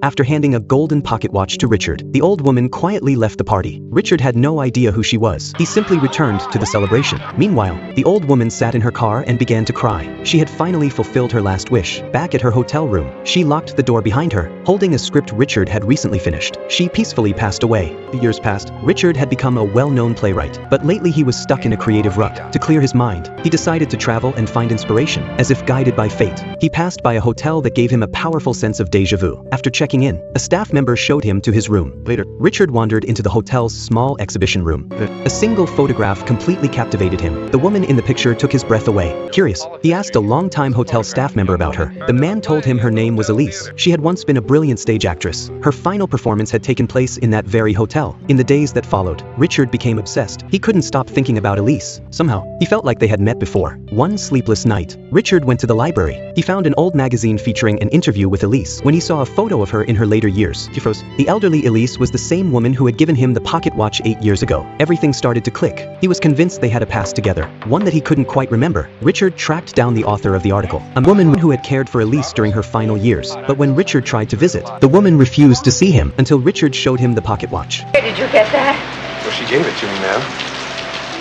After handing a golden pocket watch to Richard, the old woman quietly left the party. Richard had no idea who she was. He simply returned to the celebration. Meanwhile, the old woman sat in her car and began to cry. She had finally fulfilled her last wish. Back at her hotel room, she locked the door behind her, holding a script Richard had recently finished. She peacefully passed away. The years passed. Richard had become a well-known playwright, but lately he was stuck in a creative rut. To clear his mind, he decided to travel and find inspiration, as if guided by fate. He passed by a hotel that gave him a powerful sense of déjà vu. After checking in, a staff member showed him to his room. Later, Richard wandered into the hotel's small exhibition room. A single photograph completely captivated him. The woman in the picture took his breath away. Curious, he asked a longtime hotel staff member about her. The man told him her name was Elise. She had once been a brilliant stage actress. Her final performance had taken place in that very hotel. In the days that followed, Richard became obsessed. He couldn't stop thinking about Elise. Somehow, he felt like they had met before. One sleepless night, Richard went to the library. He found an old magazine featuring an interview with Elise. When he saw a photo of her in her later years, he froze. The elderly Elise was the same woman who had given him the pocket watch 8 years ago. Everything started to click. He was convinced they had a past together, one that he couldn't quite remember. Richard tracked down the author of the article, a woman who had cared for Elise during her final years. But when Richard tried to visit, the woman refused to see him until Richard showed him the pocket watch. Where did you get that? Well, she gave it to me, ma'am.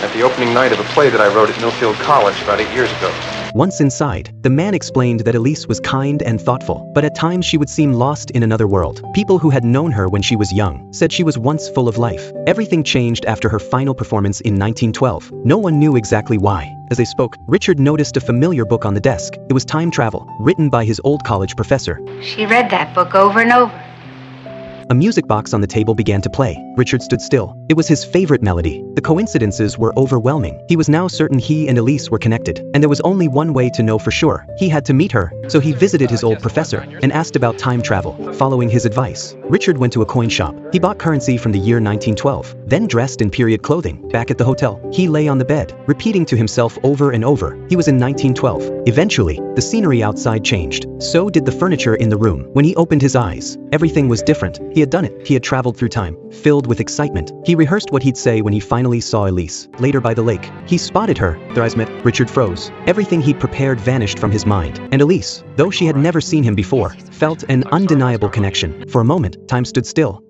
At the opening night of a play that I wrote at Millfield College about 8 years ago. Once inside, the man explained that Elise was kind and thoughtful, but at times she would seem lost in another world. People who had known her when she was young said she was once full of life. Everything changed after her final performance in 1912. No one knew exactly why. As they spoke, Richard noticed a familiar book on the desk. It was Time Travel, written by his old college professor. She read that book over and over. A music box on the table began to play. Richard stood still. It was his favorite melody. The coincidences were overwhelming. He was now certain he and Elise were connected, and there was only one way to know for sure. He had to meet her. So he visited his old professor and asked about time travel. Following his advice, Richard went to a coin shop. He bought currency from the year 1912, then dressed in period clothing. Back at the hotel, he lay on the bed, repeating to himself over and over, he was in 1912. Eventually, the scenery outside changed. So did the furniture in the room. When he opened his eyes, everything was different. He had done it. He had traveled through time, filled with excitement. He rehearsed what he'd say when he finally saw Elise. Later by the lake, he spotted her. Their eyes met. Richard froze. Everything he'd prepared vanished from his mind. And Elise, though she had never seen him before, felt an undeniable connection. For a moment, time stood still.